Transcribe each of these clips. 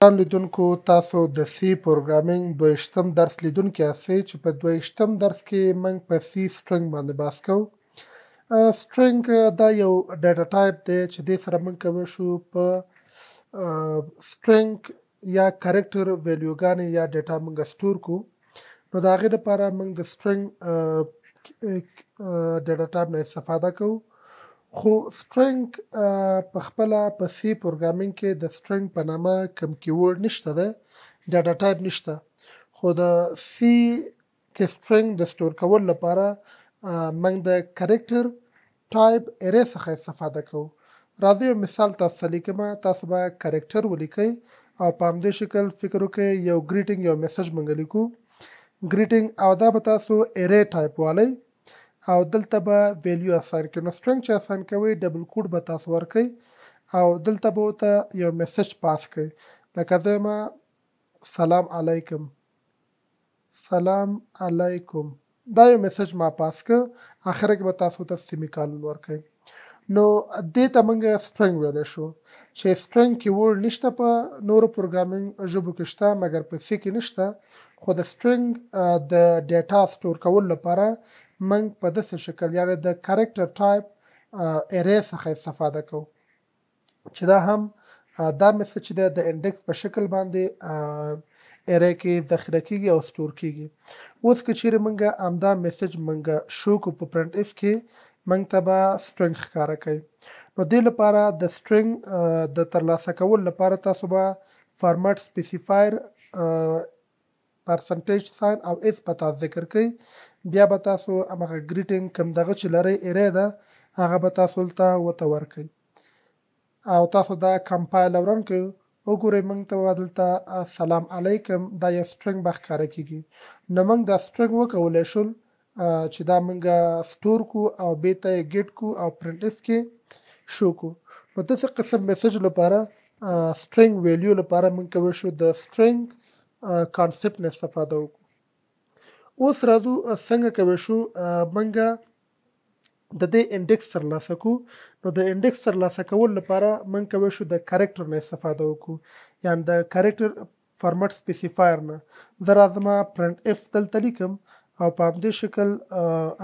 ګران لیدونکو تاسو د سی پروګرامینګ ۲۰ درس لیدونکي یاستئ چې په ۲۰ درس کې موږ په سی سټرنګ باندې بحث کوو. سټرنګ دا یو ډاټا ټایپ دی چې دې سره موږ کولی شو په سټرنګ یا کرکټر ویلیوګانې یا ډاټا موږ سټور کړو. نو د هغې دپاره موږ د سټرنګ ډاټا ټایپ نه استفاده کوو. خو سټرنګ په خپله په سی پروګرامینګ کې د سټرنګ په نامه کوم کیورډ نشته دی، ډاټا ټایپ نشته. خو د سی کې سټرنګ د سټور کولو لپاره موږ د کرکټر ټایپ ارې څخه استفاده کوو. راځئ یو مثال تاسو ته لیکمه. تاسو به کرکټر ولیکئ او په همدې شکل فکر وکړئ یو ګریټینګ یو میسج موږ لیکو ګریټینګ، او دا به تاسو ارې ټایپ والی او دلته به ویلیو اساین کړئ. نو سټرنګ چې اساین کوئ ډبل کوډ به تاسو ورکئ او دلته به ورته یو میسج پاس کړئ، لکه زه یم سلام علیکم، سلام علیکم، دا یو میسج ما پاس کړ، اخره کې به تاسو ته سیمیکالن ورکئ. نو دې ته موږ سټرنګ ویلی شو چې سټرنګ کیورډ نشته په نورو پروګرامینګ ژبو کې شته مګر په سی کې نشته. خو د سټرنګ د ډیټا سټور کولو لپاره موږ په داسې شکل یعنې د کرکټر ټایپ ارې څخه استفاده کوو چې دا هم دا میسج چې دی د انډکس په شکل باندې ارې کې ذخیره کیږي او سټور کیږي. اوس که چیرې موږ همدا میسج موږ شو کړو په پرنټ اف کې، موږ ته به سټرنګ ښکاره کوي. نو دې لپاره د سټرنګ د ترلاسه کولو لپاره تاسو به فارمټ سپیسیفایر پرسنټیج ساین او اس په تاسو ذکر کوي، بیا به تاسو همغه ګریټینګ کوم دغه چې لرئ ارې ده هغه به تاسو دلته ورته ورکئ او تاسو دا کمپایل او رن کړئ. وګورئ موږ ته به دلته سلام علیکم دا یو سټرنګ به ښکاره کیږي. نو موږ دا سټرنګ وکولی شول چې دا موږ سټور کړو او بیرته یې ګیټ کړو او پرنټ اف کې شو کړو. نو داسې قسم میسج لپاره سټرنګ ویلیو لپاره موږ کولی شو د سټرنګ کانسپټ نه استفاده وکړو. اوس راځو څنګه کولی شو موږ د دې انډکس ترلاسه کړو. نو د انډکس ترلاسه کولو لپاره موږ کولی شو د کرکټر نه استفاده وکړو، یعنې د کرکټر فارمټ سپیسیفایر نه. زه راځم پرنټ اف دلته لیکم او په همدې شکل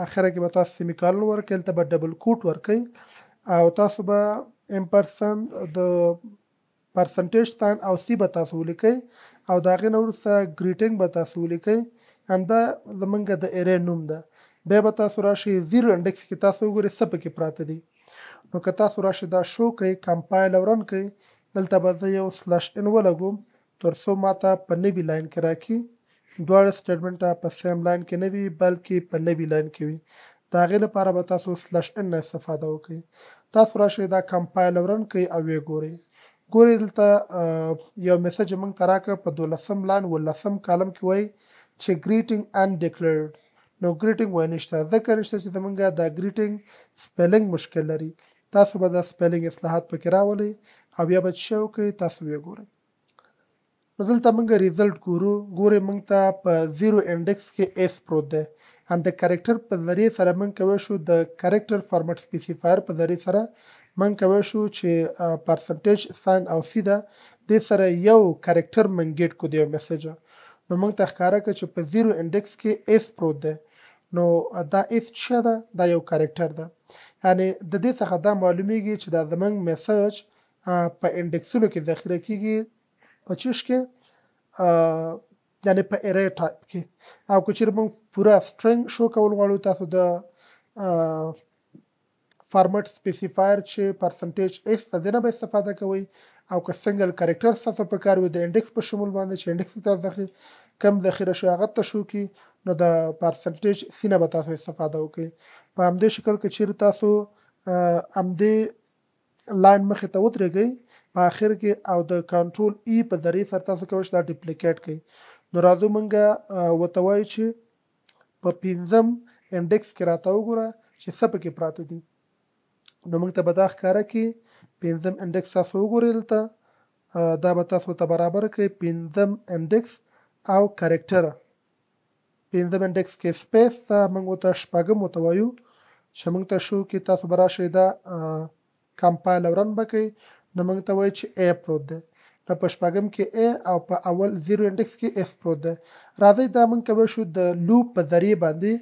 اخره کې به تاسو سیمیکالن ورکړئ، دلته به ډبل کوټ ورکئ او تاسو به امپرسن د پرسنټیج ساین او سی به تاسو ولیکئ او د هغې نه وروسته ګریټینګ به تاسو ولیکئ، همدا زموږ د ارې نوم ده. بیا به تاسو راشئ زیرو انډکس کې تاسو وګورئ څه پکې پراته دي. نو که تاسو راشئ دا شو کئ کمپایل او رن کئ، دلته به زه یو سلش ان ولګوم تر څو ماته په نوي لاین کې راکړي. دواړه سټیټمنټه په سیم لاین کې نه وي بلکې په نوي لاین کې وي. د هغې لپاره به تاسو سلش ان نه استفاده وکړئ. تاسو راشئ دا کمپایل او رن کئ او ویې ګورئ. ګورئ دلته یو میسج موږ ته راکړه په 12 لاین 18 کالم کې وایي چې ګریټینګ انډیکلیرډ. نو ګریټینګ وایي نشته، ځکه نشته چې زموږ دا ګریټینګ سپیلنګ مشکل لري. تاسو به دا سپیلنګ اصلاحات پکې راولئ او بیا به څه شی وکړئ تاسو ویې ګورئ. نو دلته موږ ریزلټ ګورو، ګورئ موږ ته په زیرو انډکس کې اس پروت دی. هم د کرکټر په ذریعې سره موږ کولی شو د کرکټر فارمټ سپیسیفایر په ذریعې سره موږ کولی شو چې پرسنټیج ساین او سی ده دې سره یو کرکټر موږ ګیټ کړو د یو میسجه. نو موږ ته ښکاره کړه چې په زیرو انډکس کې اس پروت دی. نو دا اس څه ده؟ دا یو کرکټر ده. یعنې د دې څخه دا معلومیږي چې دا زموږ میسج په انډکسونو کې ذخیره کیږي په چیش کې یعنې په ارې ټایپ کې. او که چیرې موږ پوره سټرنګ شو کول غواړو تاسو د فارمټ سپیسیفایر چې پرسنټیج اس د دې نه به استفاده کوئ، او که سنګل کرکټر تاسو په کار وي د انډکس په شمول باندې چې انډکس تاسو کم ذخیره شوی هغه ته شو کړي، نو د پرسنټیج سی نه به تاسو استفاده وکړئ. په همدې شکل که چیرې تاسو همدې لاین مخې ته ودرېږئ په آخر کې او د کنټرول ای په ذریعې سره تاسو کولی شئ دا ډپلیکیټ کړئ. نو راځو موږ ورته وایو چې په 5 انډکس کې راته وګوره چې څه پکې پراته دي. نو موږ ته به دا ښکاره کړي 5 انډکس تاسو وګورئ دلته دا به تاسو ته برابر کړئ 5 انډکس او کرکټر. 5 انډکس کې سپیس ته موږ ورته 6 ورته وایو چې موږ ته شو کې تاسو به راشئ دا کمپایل او رن به کوئ. نو موږ ته وایي چې ای پروت دی. نو په شپږم کې A او په اول 0 انډکس کې S پروت ده. راځئ دا موږ کولی شو د لوپ په ذریعې باندې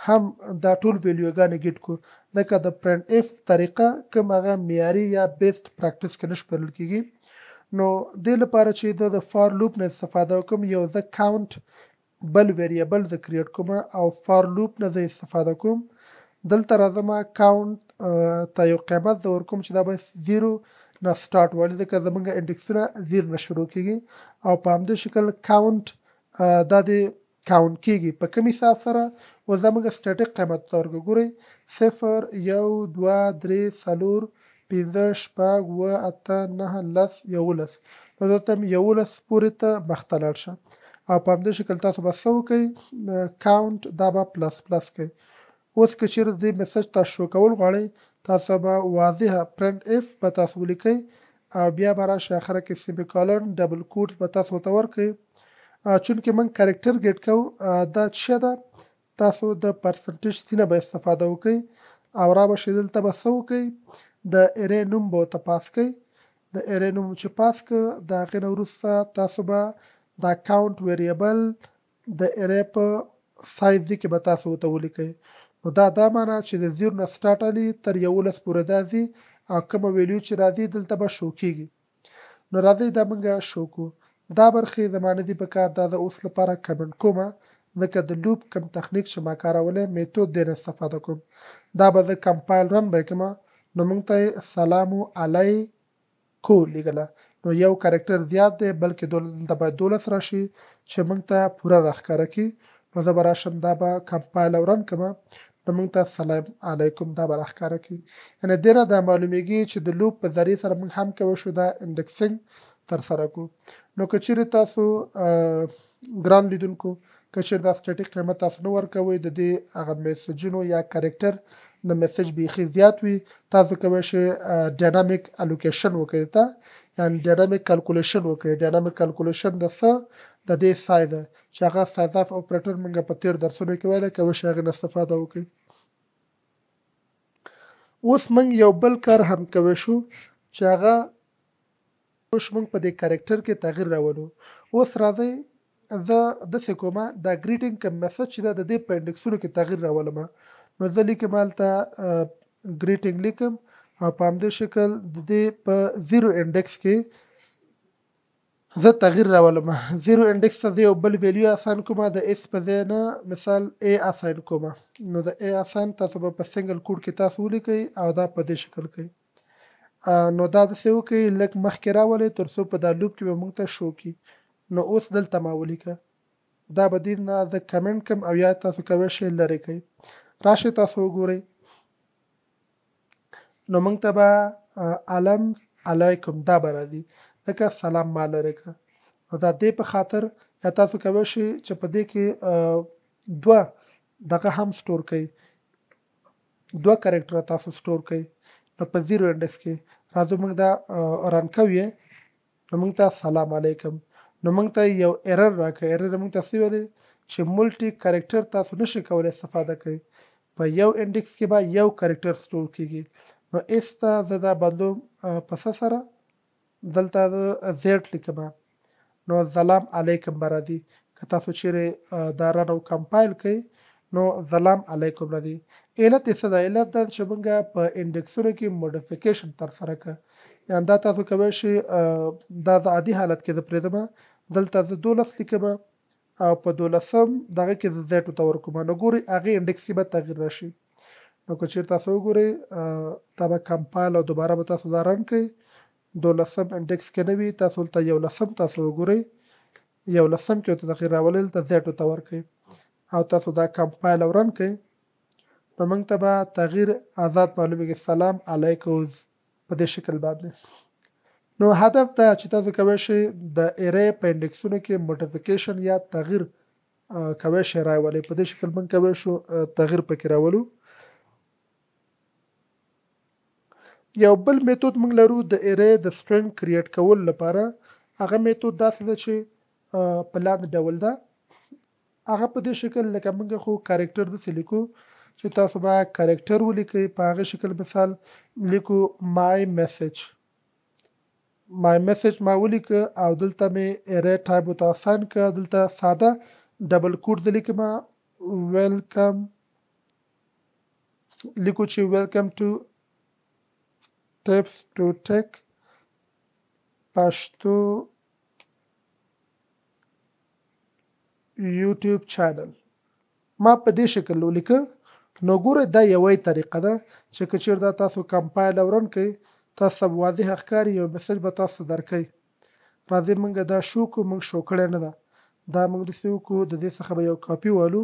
هم دا ټول ویلیوګانې ګیټ کړو. لکه د پرنټ اف طریقه کوم هغه معیاري یا بیسټ پریکټس کې نه شمېرل کېږي. نو دې لپاره چې د فار لوپ نه استفاده وکړم یو زه کاونټ بل ویریبل زه کریټ کوم او فار لوپ نه زه استفاده کوم. دلته راځم کاونټ ته یو قیمت زه ورکوم چې دا به 0 نه سټارټ والي ځکه زمونږ انډکسونه 0 نه شروع کېږي او په همدې شکل کاونټ دا د کاونټ کېږي په کوم حساب سره و زمونږ سټیټیک قیمت ته ورکړو. ګورئ 0 1 2 3 4 5 6 7 8 9 10 11 نو دلته 11 پورې ته مخته لاړ شه او په همدې شکل تاسو به څه وکئ کاونټ دا به پلس پلس کوئ. اوس که چیرې دې میسج تاسو شو کول غواړئ تاسو به واضحه پرنټ اف به تاسو ولیکئ او بیا به راشئ اخره کې سیمی کالن ډبل کوټس به تاسو ورته ورکئ. چونکې موږ کرکټر ګیټ کوو دا څه ده تاسو د پرسنټیج سی نه به استفاده وکئ او را به شئ دلته به څه وکئ د ایرې نوم به ورته پاس کئ. د ایرې نوم چې پاس کړ د هغې نه وروسته تاسو به دا کاونټ ویریبل د ایرې په سایز کې به تاسو ورته ولیکئ. نو دا معنی چې د 0 نه سټارټ علي تر 11 پورې دا ځي او کومه ویلیو چې راځي دلته به شو کېږي. نو راځئ دا موږ شو کړو. دا برخې زما نه دي په کار دا زه اوس لپاره کمنټ کوم ځکه د لوپ کوم تخنیک چې ما کارولی میتود دې نه استفاده کوم. دا به زه کمپایل رن به کړم نو موږ ته سلام علیکم لیکله نو یو کرکټر زیات دی بلکې دلته باید 12 راشي چې موږ ته پوره راښکاره کړي. نو زه به راشم دا به کمپایل او رن کړم نو موږ ته سلام علیکم دا به راښکاره کړي. یعنې دې نه دا معلومیږي چې د لوپ په ذریعې سره موږ هم کولی شو دا انډکسینګ ترسره کړو. نو که چیرې تاسو ګران لیدونکو که چیرې دا سټیټیک قیمت تاسو نه ورکوئ د دې هغه میسجونو یا کرکټر د میسج بیخي زیات وي تاسو کولی شئ ډاینامیک الوکیشن وکړئ ته یعنې ډاینامیک کلکولیشن وکړئ. ډاینامیک کلکولیشن د څه د دې سای ده چې هغه سایز اف اپریټر موږ په تیر درسونو کې ویلی کولی شئ هغې نه استفاده وکړئ. اوس موږ یو بل کار هم کولی شو چې هغه موږ په دې کرکټر کې تغییر راولو. اوس راځئ زه داسې کومه دا ګریټینګ کوم میسج چې ده د دې په انډکسونو کې تغییر راولم نو زه لیکم هلته ګریټینګ لیکم او په همدې شکل د دې په 0 انډکس کې زه تغییر راولم. 0 انډکس ته زه یو بل ویلیو اساین کوم د اس په ځای نه مثال A اساین کوم نو د A اساین تاسو به په سنګل کوډ کې تاسو ولیکئ او دا په دې شکل کوي. نو دا داسې وکړئ لږ مخکې راولئ تر څو په دا لوپ کې به موږ ته شو کړي. نو اوس دلته ما ولیکه دا به دې نه زه کمنټ کړم او یا تاسو کولی شئ لرې کړئ. راشئ تاسو وګورئ نو موږ ته به علم علیکم دا به راځي ځکه سلام ما لرې کړه. نو دا دې په خاطر یا تاسو کولی شئ چې په دې کې دوه دغه هم سټور کړئ دوه کرکټره تاسو سټور کړئ. نو په 0 انډکس کې راځو موږ دا رن کوو نو موږ ته سلام علیکم نو موږ ته یو ایرر راکړی. ایرر موږ ته څه ویلی چې ملټي کرکټر تاسو نشئ کولی استفاده کوئ په یو انډکس کې به یو کرکټر سټور کېږي. نو اس ته زه دا بدلوم په څه سره دلته د زیډ لیکم نو سلام علیکم به راځي. که تاسو چیرې دا رن او کمپایل کوئ نو سلام علیکم راځي. علت یې څه ده؟ علت دا چې موږ په انډکسونو کې موډیفیکیشن ترسره کړه یعنې دا تاسو کولی شئ دا د عادي حالت کې زه پرېږدم دلته زه 12 لیکم او په 12 دغه کې زه زیډ ورته ورکوم نو ګورئ هغې انډکس کې به تغییر راشي. نو که چیرې تاسو وګورئ دا به کمپایل او دوباره به تاسو دا رن کړئ 12 انډکس کې نه وي تاسو دلته 11 تاسو وګورئ 11 کې ورته تغییر راولئ دلته زیډ ورته ورکړئ او تاسو دا کمپایل او رن کړئ نو موږ ته به تغییر آزاد معلومیږي سلام علیکم په دې شکل باندې. نو هدف دا چې تاسو کولی شئ د ایرې په انډکسونو کې موډیفیکیشن یا تغییر کولی شئ راولئ. په دې شکل موږ کولی شو تغییر پکې راولو. یو بل میتود موږ لرو د ایرې د سټرنګ کریټ کولو لپاره. هغه میتود داسې ده چې په لاندې ډول ده. هغه په دې شکل لکه موږ خو کرکټر داسې لیکو چې تاسو به کرکټر ولیکئ په هغه شکل مثال لیکو مای میسج مای میسج ما ولیکه او دلته مې ارې ټایپ ورته اساین کړه. دلته ساده ډبل کوډ زه لیکم ویلکم لیکو چې ویلکم ټو ټیپس ټو ټیک پښتو یوټیوب چینل. ما په دې شکل ولیکه. نو ګوره دا یوه طریقه ده چې که چېرته تاسو کمپایل او رن کوئ تاسو ته واضح ښکاري یو میسج به تاسو ته درکوي. راځئ موږ دا شو کړو. موږ شو کړی نه ده دا موږ داسې وکړو د دې څخه به یو کاپي والو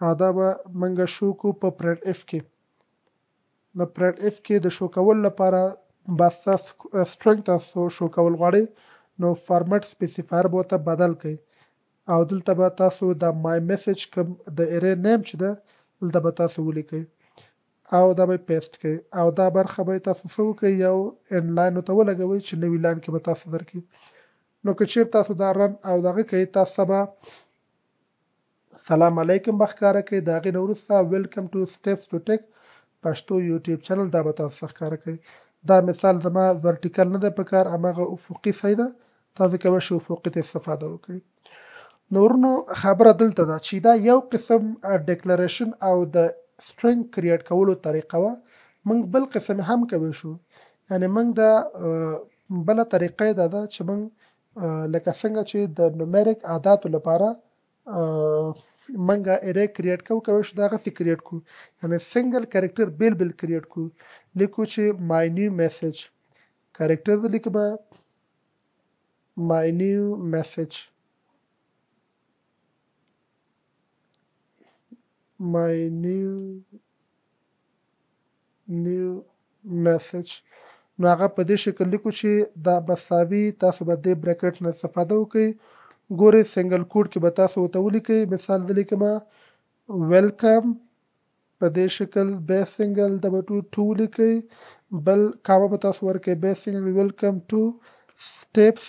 او دا به موږ شو کړو په پرنټ اف کې. نو پرنټ اف کې د شو کولو لپاره بس سټرنګ تاسو شو کول غواړئ نو فارمټ سپیسیفایر به ورته بدل کړئ او دلته به تاسو د مای میسج کوم د ارې نیم چې ده دلته به تاسو ولیکئ او دا به پیسټ کړئ او دا برخه به تاسو څه وکړئ یو انلاین ورته ولګوئ چې نوي لاین کې به تاسو درکړي. نو که چیرته تاسو دا رن او دغه کوئ تاسو به سلام علیکم به ښکاره کوئ. د هغې نه وروسته ویلکم ټو سټیپس ټو ټیک پښتو یوټیوب چینل دا به تاسو ښکاره کوئ. دا مثال زما ورټیکل نه ده په کار هماغه افقي صحیح ده. تاسو کولی شئ افقي ته استفاده وکړئ. نو ورونو خبره دلته ده چې دا یو قسم ډیکلریشن او د سټرنګ کریټ کولو طریقه وه. موږ بل قسم هم کوی شو یعنې موږ دا بله طریقه یې دا ده چې موږ لکه څنګه چې د نومیریک عاداتو لپاره موږ ارې کریټ کوی شو دغسې کریټ کړو یعنې سنګل کرکټر بیل بیل کریټ کړو. لیکو چې مای نیو میسج کرکټر زه لیکم مای نیو میسج my new message. نو هغه په دې شکل لیکو چې دا بساوي تاسو به دې بریکټ نه استفاده وکړئ. ګورئ سنګل کوډ کې به تاسو ورته ولیکئ. مثال زه لیکم ویلکم په دې شکل بیا سنګل ډبل ټو ولیکئ. بل کامه به تاسو ورکړئ بیا سنګل ویلکم ټو سټیپس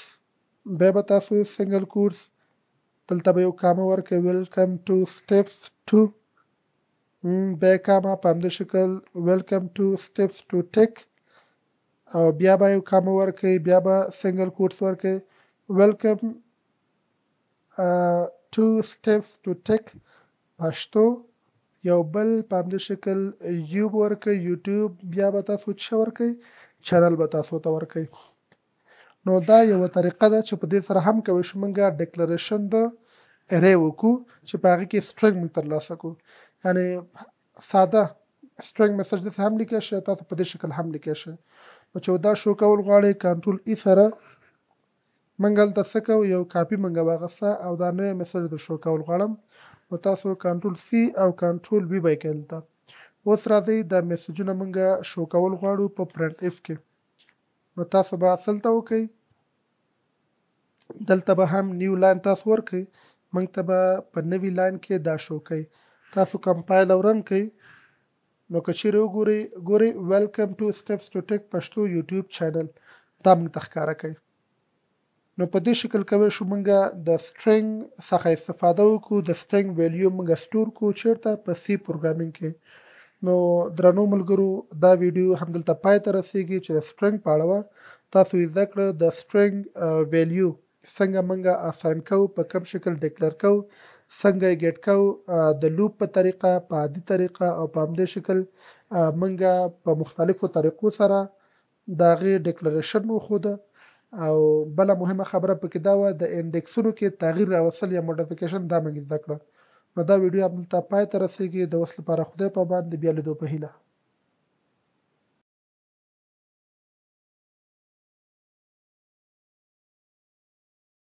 بیا به تاسو سنګل کوډس دلته به یو کامه ورکړئ ویلکم ټو سټیپس ټو بیا کامه په همدې شکل ویلکم ټو سټیپس ټو ټیک او بیا به یو کامه ورکړئ بیا به سنګل کوټس ورکړئ ویلکم ټو سټیپس ټو ټیک پښتو یو بل په همدې شکل یوب ورکړئ یوټیوب بیا به تاسو څه ورکړئ چینل به تاسو ته ورکړئ. نو دا یوه طریقه ده چې په دې سره هم کولی شو موږ ډیکلریشن د ارې وکړو چې په هغې کې سټرنګ موږ ترلاسه کړو. یعنې ساده سټرنګ میسج داسې هم لیکلی شئ تاسو په دې شکل هم لیکلی شئ. نو چې دا شو کول غواړئ کنټرول ای سره موږ هلته څه کوو یو کاپي موږ واخیسته او دا نوی میسج د شو کول غواړم نو تاسو کنټرول سی او کنټرول وي به یې کوئ دلته. اوس راځئ دا میسجونه موږ شو کول غواړو په پرنټ اف کې. نو تاسو به هلته وکئ دلته به هم نیو لاین تاسو ورکئ موږ ته به په نوي لاین کې دا شو کوي. تاسو کمپایل او رن کوئ نو که چیرې ګورئ ویلکم ټو سټیپس ټو ټیک پښتو یوټیوب چینل دا موږ ته ښکاره کوي. نو په دې شکل کوی شو موږ د سټرنګ څخه استفاده وکړو. د سټرنګ ویلیو موږ سټور کړو چیرته په سی پروګرامینګ کې. نو درنو ملګرو دا ویډیو همدلته پای ته رسیږي چې د سټرنګ په اړه وه. تاسو یې زده کړه د سټرنګ ویلیو څنګه موږ اساین کوو په کوم شکل ډیکلر کوو څنګه یې ګیټ کوو د لوپ په طریقه په عادي طریقه او په همدې شکل موږ په مختلفو طریقو سره د هغې ډیکلریشن وښوده. او بله مهمه خبره پکې دا وه د انډیکسونو کې تغییر راوستل یا موډیفیکیشن دا موږ زده کړه. نو دا ویډیو همدلته پای ته رسیږي. د اوس لپاره خدای پامان د بیا لیدو په هیله.